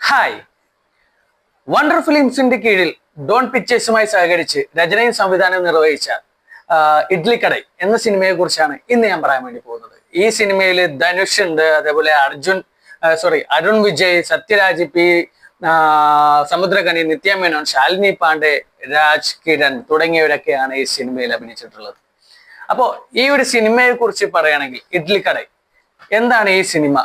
Hi. Wonder ഫിലിംസിന്റെ കീഴിൽ Don പിക്ചേഴ്സുമായി സഹകരിച്ച് രചനയും സംവിധാനവും നിർവഹിച്ച ഇഡ്ലിക്കടൈ എന്ന സിനിമയെ കുറിച്ചാണ് ഇന്ന് ഞാൻ പറയാൻ വേണ്ടി പോകുന്നത്. ഈ സിനിമയിൽ ധനുഷ് ഉണ്ട്, അതേപോലെ അരുൺ വിജയ്, സത്യരാജ് പി, സമുദ്രകനി, നിത്യ മേനോൻ, ശാലിനി പാണ്ഡെ, രാജ് കിരൺ തുടങ്ങിയവരൊക്കെയാണ് ഈ സിനിമയിൽ അഭിനയിച്ചിട്ടുള്ളത്. അപ്പോ ഈ ഒരു സിനിമയെ കുറിച്ച് പറയുകയാണെങ്കിൽ ഇഡ്ലിക്കടൈ എന്താണ് ഈ സിനിമ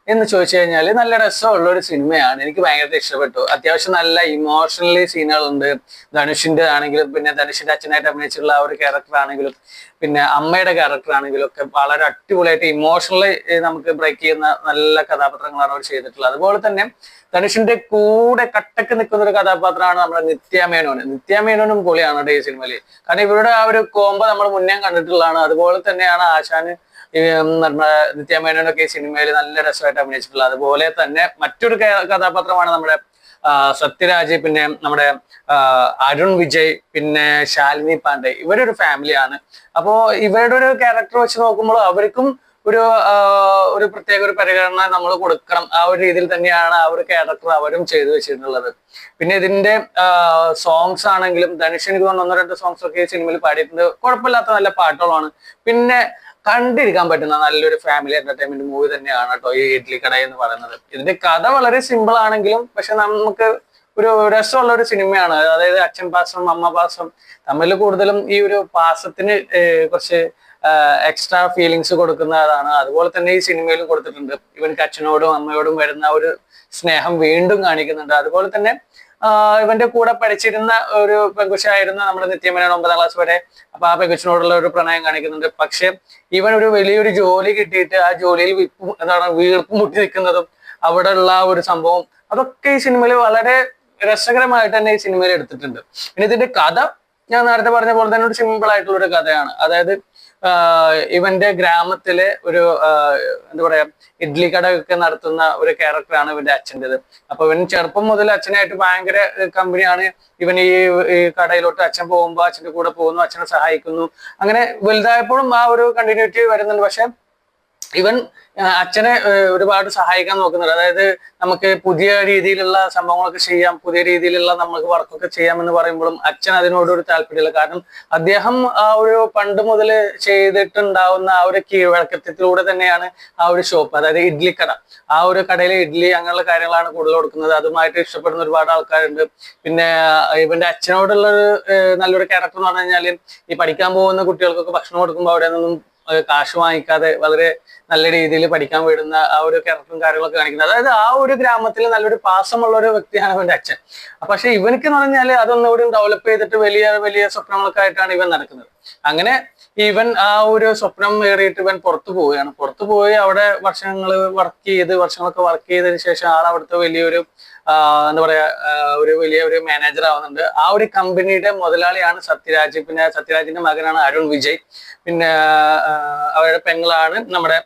എന്ന് ചോദിച്ചു കഴിഞ്ഞാൽ നല്ല രസമുള്ള ഒരു സിനിമയാണ്. എനിക്ക് ഭയങ്കര ഇഷ്ടപ്പെട്ടു. അത്യാവശ്യം നല്ല ഇമോഷണലി സീനുകളുണ്ട്. ധനുഷിന്റെ ആണെങ്കിലും, പിന്നെ ധനുഷിന്റെ അച്ഛനായിട്ട് അഭിനയിച്ചിട്ടുള്ള ആ ഒരു ക്യാരക്ടർ ആണെങ്കിലും, പിന്നെ അമ്മയുടെ ക്യാരക്ടർ ആണെങ്കിലും ഒക്കെ വളരെ അടിപൊളിയായിട്ട് ഇമോഷണലി നമുക്ക് ബ്രേക്ക് ചെയ്യുന്ന നല്ല കഥാപാത്രങ്ങളാണ് അവർ ചെയ്തിട്ടുള്ളത്. അതുപോലെ തന്നെ ധനുഷിന്റെ കൂടെ കട്ടക്ക് നിൽക്കുന്ന ഒരു കഥാപാത്രമാണ് നമ്മുടെ നിത്യ മേനോനും പൊളിയാണ് ഈ സിനിമയിൽ. കാരണം ഇവരുടെ ആ ഒരു കോംബോ നമ്മൾ മുന്നേ കണ്ടിട്ടുള്ളതാണ്. അതുപോലെ തന്നെയാണ് ആശാന് നമ്മുടെ നിത്യ മേനോനൊക്കെ ഈ സിനിമയിൽ നല്ല രസമായിട്ട് അഭിനയിച്ചിട്ടുള്ളത്. അതുപോലെ തന്നെ മറ്റൊരു കഥാപാത്രമാണ് നമ്മുടെ സത്യരാജ്, പിന്നെ നമ്മുടെ അരുൺ വിജയ്, പിന്നെ ശാലിനി പാണ്ഡെ. ഇവരൊരു ഫാമിലിയാണ്. അപ്പോ ഇവരുടെ ഒരു ക്യാരക്ടർ വെച്ച് നോക്കുമ്പോൾ അവർക്കും ഒരു പ്രത്യേക ഒരു പരിഗണന നമ്മൾ കൊടുക്കണം. ആ ഒരു രീതിയിൽ തന്നെയാണ് ആ ഒരു ക്യാരക്ടർ അവരും ചെയ്തു വെച്ചിട്ടുള്ളത്. പിന്നെ ഇതിന്റെ സോങ്സ് ആണെങ്കിലും ധനുഷ് എനിക്ക് തോന്നുന്നു 1-2 സോങ്സ് ഒക്കെ ഈ സിനിമയിൽ പാടിയിട്ടുണ്ട്. കുഴപ്പമില്ലാത്ത നല്ല പാട്ടുകളാണ്. പിന്നെ കണ്ടിരിക്കാൻ പറ്റുന്ന നല്ലൊരു ഫാമിലി എന്റർടൈൻമെന്റ് മൂവി തന്നെയാണ് കേട്ടോ ഈ ഇഡ്ലിക്കട എന്ന് പറയുന്നത്. ഇതിന്റെ കഥ വളരെ സിമ്പിൾ ആണെങ്കിലും പക്ഷെ നമുക്ക് ഒരു രസമുള്ള ഒരു സിനിമയാണ്. അതായത് അച്ഛൻ പാസം അമ്മ പാസം തമ്മിൽ കൂടുതലും ഈ ഒരു പാസത്തിന് കുറച്ച് എക്സ്ട്രാ ഫീലിങ്സ് കൊടുക്കുന്നതാണ്. അതുപോലെ തന്നെ ഈ സിനിമയിലും കൊടുത്തിട്ടുണ്ട്. ഇവൻക്ക് അച്ഛനോടും അമ്മയോടും വരുന്ന ഒരു സ്നേഹം വീണ്ടും കാണിക്കുന്നുണ്ട്. അതുപോലെ തന്നെ ഇവന്റെ കൂടെ പഠിച്ചിരുന്ന ഒരു പെൺകുച്ചായിരുന്നു നമ്മുടെ നിത്യമേനോൻ 9ാം ക്ലാസ് വരെ. അപ്പൊ ആ പെൺകുച്ചിനോടുള്ള ഒരു പ്രണയം കാണിക്കുന്നുണ്ട്. പക്ഷെ ഇവൻ ഒരു വലിയൊരു ജോലി കിട്ടിയിട്ട് ആ ജോലിയിൽ വീർപ്പ് മുട്ടി നിൽക്കുന്നതും അവിടെ ഉള്ള ഒരു സംഭവം അതൊക്കെ ഈ സിനിമയിൽ വളരെ രസകരമായിട്ട് തന്നെ ഈ സിനിമയിൽ എടുത്തിട്ടുണ്ട്. പിന്നെ ഇതിന്റെ കഥ ഞാൻ നേരത്തെ പറഞ്ഞ പോലെ തന്നെ ഒരു സിമ്പിൾ ആയിട്ടുള്ള ഒരു കഥയാണ്. അതായത് ഇവന്റെ ഗ്രാമത്തിലെ ഒരു എന്താ പറയാ ഇഡ്ലി കട ഒക്കെ നടത്തുന്ന ഒരു ക്യാരക്ടറാണ് ഇവന്റെ അച്ഛൻ്റെത്. അപ്പൊ ഇവൻ ചെറുപ്പം മുതൽ അച്ഛനായിട്ട് ഭയങ്കര കമ്പനിയാണ്. ഇവൻ ഈ കടയിലോട്ട് അച്ഛൻ പോകുമ്പോൾ അച്ഛന്റെ കൂടെ പോകുന്നു, അച്ഛനെ സഹായിക്കുന്നു. അങ്ങനെ വലുതായപ്പോഴും ആ ഒരു കണ്ടിന്യൂറ്റി വരുന്നുണ്ട്. പക്ഷെ ഇവൻ അച്ഛനെ ഒരുപാട് സഹായിക്കാൻ നോക്കുന്നുണ്ട്. അതായത് നമുക്ക് പുതിയ രീതിയിലുള്ള സംഭവങ്ങളൊക്കെ ചെയ്യാം, പുതിയ രീതിയിലുള്ള നമുക്ക് വർക്കൊക്കെ ചെയ്യാമെന്ന് പറയുമ്പോഴും അച്ഛൻ അതിനോടൊരു താല്പര്യമില്ല. കാരണം അദ്ദേഹം ആ ഒരു പണ്ട് മുതൽ ചെയ്തിട്ടുണ്ടാവുന്ന ആ ഒരു കീഴ്വഴക്കത്തിലൂടെ തന്നെയാണ് ആ ഒരു ഷോപ്പ്, അതായത് ഇഡ്ലിക്കട, ആ ഒരു കടയിലെ ഇഡ്ലി അങ്ങനെയുള്ള കാര്യങ്ങളാണ് കൂടുതൽ കൊടുക്കുന്നത്. അതുമായിട്ട് ഇഷ്ടപ്പെടുന്ന ഒരുപാട് ആൾക്കാരുണ്ട്. പിന്നെ ഇവന്റെ അച്ഛനോടുള്ള നല്ലൊരു ക്യാരക്ടർ എന്ന് പറഞ്ഞു കഴിഞ്ഞാൽ ഈ പഠിക്കാൻ പോകുന്ന കുട്ടികൾക്കൊക്കെ ഭക്ഷണം കൊടുക്കുമ്പോൾ അവിടെ നിന്നും കാശ് വാങ്ങിക്കാതെ വളരെ നല്ല രീതിയിൽ പഠിക്കാൻ വിടുന്ന ആ ഒരു ക്യാരക്ടറും കാര്യങ്ങളൊക്കെ കാണിക്കുന്നത്. അതായത് ആ ഒരു ഗ്രാമത്തിൽ നല്ലൊരു പാസമുള്ള ഒരു വ്യക്തിയാണ് ഇവന്റെ അച്ഛൻ. പക്ഷെ ഇവനക്ക് എന്ന് പറഞ്ഞാൽ അതൊന്നുകൂടി ഡെവലപ്പ് ചെയ്തിട്ട് വലിയ വലിയ സ്വപ്നങ്ങളൊക്കെ ആയിട്ടാണ് ഇവൻ നടക്കുന്നത്. അങ്ങനെ ഇവൻ ആ ഒരു സ്വപ്നം ഏറിയിട്ട് ഇവൻ പുറത്തു പോവുകയാണ്. പുറത്തു പോയി അവിടെ വർഷങ്ങളൊക്കെ വർക്ക് ചെയ്തതിനു ശേഷം അവിടുത്തെ വലിയൊരു എന്താ പറയാ ഒരു വലിയ മാനേജർ ആവുന്നുണ്ട്. ആ ഒരു കമ്പനിയുടെ മുതലാളിയാണ് സത്യരാജ്. പിന്നെ സത്യരാജിന്റെ മകനാണ് അരുൺ വിജയ്. പിന്നെ അവരുടെ പെങ്ങളാണ് നമ്മുടെ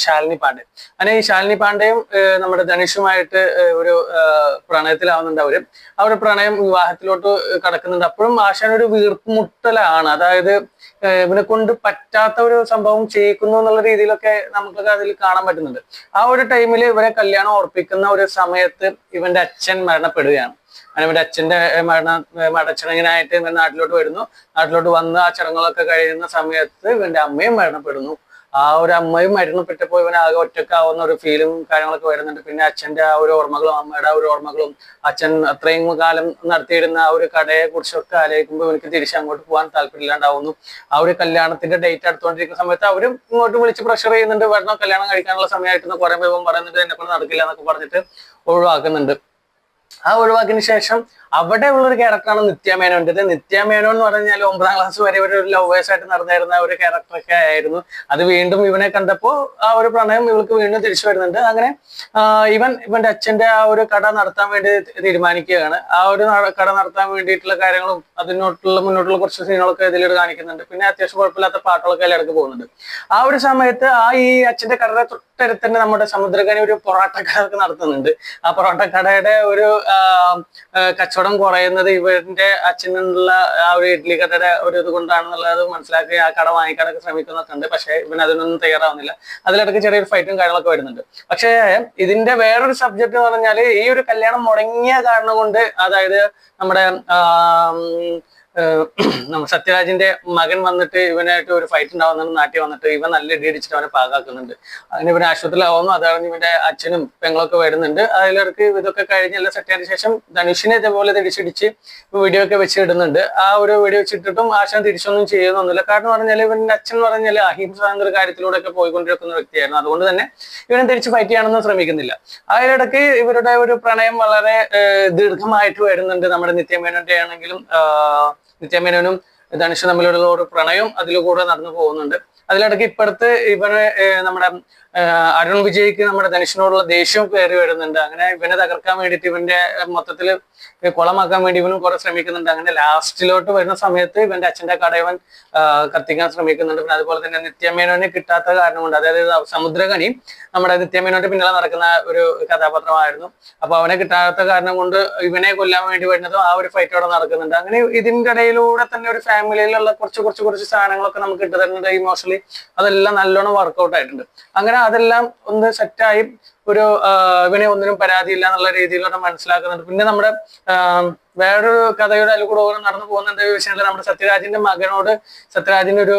ശാലിനി പാണ്ഡെ. അങ്ങനെ ഈ ശാലിനി പാണ്ഡെയും നമ്മുടെ ധനുഷുമായിട്ട് ഒരു പ്രണയത്തിലാവുന്നുണ്ട്. അവരുടെ പ്രണയം വിവാഹത്തിലോട്ട് കടക്കുന്നുണ്ട്. അപ്പോഴും ആശാൻ ഒരു വീർപ്പുമുട്ടലാണ്. അതായത് ഇവനെ കൊണ്ട് പറ്റാത്ത ഒരു സംഭവം ചെയ്യിക്കുന്നു എന്നുള്ള രീതിയിലൊക്കെ നമുക്കൊക്കെ അതിൽ കാണാൻ പറ്റുന്നുണ്ട്. ആ ഒരു ടൈമിൽ ഇവരെ കല്യാണം ഉറപ്പിക്കുന്ന ഒരു സമയത്ത് ഇവന്റെ അച്ഛൻ മരണപ്പെടുകയാണ്. അങ്ങനെ ഇവന്റെ അച്ഛന്റെ മടച്ചടങ്ങിനായിട്ട് ഇവൻ നാട്ടിലോട്ട് വന്ന് ആ ചടങ്ങുകളൊക്കെ കഴിയുന്ന സമയത്ത് ഇവന്റെ അമ്മയും മരണപ്പെടുന്നു. ആ ഒരു അമ്മയും മരണപ്പെട്ടപ്പോൾ ഇവൻ ആകെ ഒറ്റക്കാവുന്ന ഒരു ഫീലും കാര്യങ്ങളൊക്കെ വരുന്നുണ്ട്. പിന്നെ അച്ഛന്റെ ആ ഒരു ഓർമ്മകളും അമ്മയുടെ ആ ഒരു ഓർമ്മകളും അച്ഛൻ അത്രയും കാലം നടത്തിയിരുന്ന ആ ഒരു കടയെ കുറിച്ചൊക്കെ ആലോചിക്കുമ്പോൾ എനിക്ക് തിരിച്ചങ്ങോട്ട് പോകാൻ താല്പര്യമില്ലാണ്ടാവുന്നു. ആ ഒരു കല്യാണത്തിന്റെ ഡേറ്റ് അടുത്തുകൊണ്ടിരിക്കുന്ന സമയത്ത് അവരും ഇങ്ങോട്ട് വിളിച്ച് പ്രഷർ ചെയ്യുന്നുണ്ട്. വരണം, കല്യാണം കഴിക്കാനുള്ള സമയമായിട്ട് കുറെ പേരും പറയുന്നുണ്ട്, എന്നെ കൊണ്ട് നടക്കില്ല എന്നൊക്കെ പറഞ്ഞിട്ട് ഒഴിവാക്കുന്നുണ്ട്. ആ ഒഴിവാക്കിയതിനു ശേഷം അവിടെ ഉള്ളൊരു ക്യാരക്ടറാണ് നിത്യ മേനോൻ്റെത്. നിത്യ മേനോൻ എന്ന് പറഞ്ഞാൽ 9ാം ക്ലാസ് വരെ ഒരു ലവേഴ്സ് ആയിട്ട് നടന്നിരുന്ന ഒരു ക്യാരക്ടറൊക്കെ ആയിരുന്നു. അത് വീണ്ടും ഇവനെ കണ്ടപ്പോൾ ആ ഒരു പ്രണയം ഇവൾക്ക് വീണ്ടും തിരിച്ചു വരുന്നുണ്ട്. അങ്ങനെ ഇവന്റെ അച്ഛന്റെ ആ ഒരു കട നടത്താൻ വേണ്ടി തീരുമാനിക്കുകയാണ്. ആ ഒരു കട നടത്താൻ വേണ്ടിയിട്ടുള്ള കാര്യങ്ങളും മുന്നോട്ടുള്ള കുറച്ച് സീനുകളൊക്കെ ഇതിലൂടെ കാണിക്കുന്നുണ്ട്. പിന്നെ അത്യാവശ്യം കുഴപ്പമില്ലാത്ത പാട്ടുകളൊക്കെ അതിലിടക്ക് പോകുന്നുണ്ട്. ആ ഒരു സമയത്ത് ഈ അച്ഛന്റെ കടയുടെ തൊട്ടടുത്ത് തന്നെ നമ്മുടെ സമുദ്രകനി ഒരു പൊറോട്ട കട നടത്തുന്നുണ്ട്. ആ പൊറോട്ട കടയുടെ ഒരു കച്ചവടം കച്ചവടം കുറയുന്നത് ഇവന്റെ അച്ഛനുള്ള ആ ഒരു ഇഡ്ഡലി കടയുടെ ഒരു ഇത് കൊണ്ടാണെന്നുള്ളത് മനസ്സിലാക്കി ആ കട വാങ്ങിക്കാനൊക്കെ ശ്രമിക്കുന്നൊക്കെ ഉണ്ട്. പക്ഷെ ഇവൻ അതിനൊന്നും തയ്യാറാവുന്നില്ല. അതിലിടയ്ക്ക് ചെറിയൊരു ഫൈറ്റും കാര്യങ്ങളൊക്കെ വരുന്നുണ്ട്. പക്ഷേ ഇതിന്റെ വേറൊരു സബ്ജക്ട് എന്ന് പറഞ്ഞാൽ ഈ ഒരു കല്യാണം മുടങ്ങിയ കാരണം കൊണ്ട്, അതായത് നമ്മുടെ നമ്മുടെ സത്യരാജിന്റെ മകൻ വന്നിട്ട് ഇവനായിട്ട് ഒരു ഫൈറ്റ് ഉണ്ടാവുന്നുണ്ട്. നാട്ടിൽ വന്നിട്ട് ഇവൻ നല്ല ഇടി അടിച്ചിട്ട് അവനെ പാകാക്കുന്നുണ്ട്. അങ്ങനെ ഇവൻ ആശുപത്രിയിലാവുന്നു. അതറിഞ്ഞ് ഇവന്റെ അച്ഛനും പെങ്ങളൊക്കെ വരുന്നുണ്ട്. അതിലിടക്ക് ഇതൊക്കെ കഴിഞ്ഞ് എല്ലാം സെറ്റ് ആയതിനു ശേഷം ധനുഷിനെ ഇതേപോലെ തിരിച്ചിടിച്ച് വീഡിയോ ഒക്കെ വെച്ച് ഇടുന്നുണ്ട്. ആ ഒരു വീഡിയോ വെച്ചിട്ടിട്ടും ആശാൻ തിരിച്ചൊന്നും ചെയ്യുന്നൊന്നുമില്ല. കാരണം പറഞ്ഞാൽ ഇവന്റെ അച്ഛൻ പറഞ്ഞാൽ അഹിംസ എന്നൊരു കാര്യത്തിലൂടെ ഒക്കെ പോയിക്കൊണ്ടിരിക്കുന്ന വ്യക്തിയായിരുന്നു. അതുകൊണ്ട് തന്നെ ഇവനെ തിരിച്ച് ഫൈറ്റ് ചെയ്യാനൊന്നും ശ്രമിക്കുന്നില്ല. അതിലിടക്ക് ഇവരുടെ ഒരു പ്രണയം വളരെ ദീർഘമായിട്ട് വരുന്നുണ്ട്. നമ്മുടെ നിത്യമേനോന്റെ ആണെങ്കിലും നിത്യമേനോനും ധനുഷും തമ്മിലുള്ള ഒരു പ്രണയം അതിലൂടെ നടന്നു പോകുന്നുണ്ട്. അതിലിടയ്ക്ക് ഇപ്പുറത്ത് ഇവന് നമ്മുടെ അരുൺ വിജയ്ക്ക് നമ്മുടെ ധനുഷിനോടുള്ള ദേഷ്യം കയറി വരുന്നുണ്ട്. അങ്ങനെ ഇവനെ തകർക്കാൻ വേണ്ടിയിട്ട് ഇവന്റെ മൊത്തത്തിൽ കുളമാക്കാൻ വേണ്ടി ഇവനും കുറെ ശ്രമിക്കുന്നുണ്ട്. അങ്ങനെ ലാസ്റ്റിലോട്ട് വരുന്ന സമയത്ത് ഇവന്റെ അച്ഛന്റെ കട ഇവൻ കത്തിക്കാൻ ശ്രമിക്കുന്നുണ്ട്. പിന്നെ അതുപോലെ തന്നെ നിത്യമേനോനെ കിട്ടാത്ത കാരണം കൊണ്ട്, അതായത് സമുദ്രകനി നമ്മുടെ നിത്യമേനോന്റെ പിന്നാലെ നടക്കുന്ന ഒരു കഥാപാത്രമായിരുന്നു. അപ്പൊ അവനെ കിട്ടാത്ത കാരണം കൊണ്ട് ഇവനെ കൊല്ലാൻ വേണ്ടി വരുന്നതും ആ ഒരു ഫൈറ്റ് അവിടെ നടക്കുന്നുണ്ട്. അങ്ങനെ ഇതിന്റെ ഇടയിലൂടെ തന്നെ ഒരു ഫാമിലിയിലുള്ള കുറച്ച് സാധനങ്ങളൊക്കെ നമുക്ക് ഇട്ട് തരുന്നുണ്ട്. ഇമോഷണലി അതെല്ലാം നല്ലോണം വർക്ക്ഔട്ട് ആയിട്ടുണ്ട്. അങ്ങനെ അതെല്ലാം ഒന്ന് സെറ്റായി ഒരു ഇവനെ ഒന്നിനും പരാതിയില്ല എന്നുള്ള രീതിയിലൂടെ മനസ്സിലാക്കുന്നുണ്ട്. പിന്നെ നമ്മുടെ വേറൊരു കഥയുടെ അതിൽ കൂടെ നടന്നു പോകുന്ന എന്താ ചോദിച്ചാൽ, നമ്മുടെ സത്യരാജിന്റെ മകനോട് സത്യരാജിന്റെ ഒരു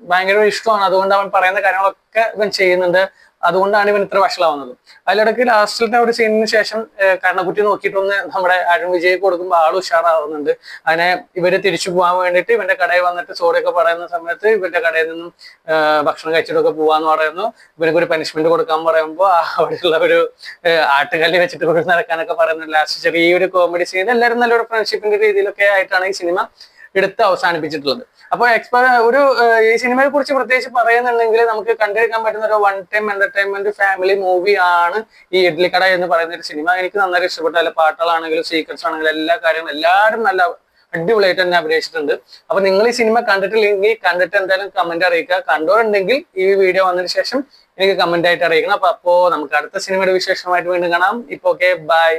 ഭയങ്കര ഇഷ്ടമാണ്. അതുകൊണ്ട് അവൻ പറയുന്ന കാര്യങ്ങളൊക്കെ ഇവൻ ചെയ്യുന്നുണ്ട്. അതുകൊണ്ടാണ് ഇവൻ ഇത്ര വഷളാവുന്നത്. അതിലിടയ്ക്ക് ലാസ്റ്റിലത്തെ ഒരു സീനിന് ശേഷം കർണക്കുറ്റി നോക്കിയിട്ടൊന്ന് നമ്മുടെ അരുൺ വിജയ് കൊടുക്കുമ്പോൾ ആൾ ഉഷാറാവുന്നുണ്ട്. അങ്ങനെ ഇവര് തിരിച്ചു പോകാൻ വേണ്ടിയിട്ട് ഇവന്റെ കടയിൽ വന്നിട്ട് സോറിയൊക്കെ പറയുന്ന സമയത്ത് ഇവന്റെ കടയിൽ നിന്നും ഭക്ഷണം കഴിച്ചിട്ടൊക്കെ പോവാന്ന് പറയുന്നു. ഇവർക്ക് ഒരു പനിഷ്മെന്റ് കൊടുക്കാൻ പറയുമ്പോൾ അവിടെയുള്ള ഒരു ആട്ടുകല്ല് വെച്ചിട്ട് കൊണ്ട് നടക്കാനൊക്കെ പറയുന്നു. ലാസ്റ്റ് ചെറിയൊരു കോമഡി സീൻ, എല്ലാവരും നല്ലൊരു ഫ്രണ്ട്ഷിപ്പിന്റെ രീതിയിലൊക്കെ ആയിട്ടാണ് ഈ സിനിമ എടുത്ത് അവസാനിപ്പിച്ചിട്ടുള്ളത്. അപ്പൊ ഈ സിനിമയെ കുറിച്ച് പ്രത്യേകിച്ച് പറയുന്നുണ്ടെങ്കിൽ നമുക്ക് കണ്ടിരിക്കാൻ പറ്റുന്ന ഒരു one time entertainment family movie ആണ് ഈ ഇഡ്ലിക്കട എന്ന് പറയുന്ന ഒരു സിനിമ. എനിക്ക് നന്നായി ഇഷ്ടപ്പെട്ടു. അല്ല പാട്ടുകളാണെങ്കിലും സീക്വൻസ് ആണെങ്കിലും എല്ലാ കാര്യങ്ങളും എല്ലാവരും നല്ല അടിപൊളിയായിട്ട് തന്നെ അഭിനയിച്ചിട്ടുണ്ട്. അപ്പൊ നിങ്ങൾ ഈ സിനിമ കണ്ടിട്ടില്ലെങ്കിൽ കണ്ടിട്ട് എന്തായാലും കമന്റ് അറിയിക്കുക. കണ്ടോരുണ്ടെങ്കിൽ ഈ വീഡിയോ വന്നതിന് ശേഷം എനിക്ക് കമന്റ് ആയിട്ട് അറിയിക്കണം. അപ്പോ നമുക്ക് അടുത്ത സിനിമയുടെ വിശേഷമായിട്ട് വീണ്ടും കാണാം. ഇപ്പൊ ഓക്കെ, ബൈ.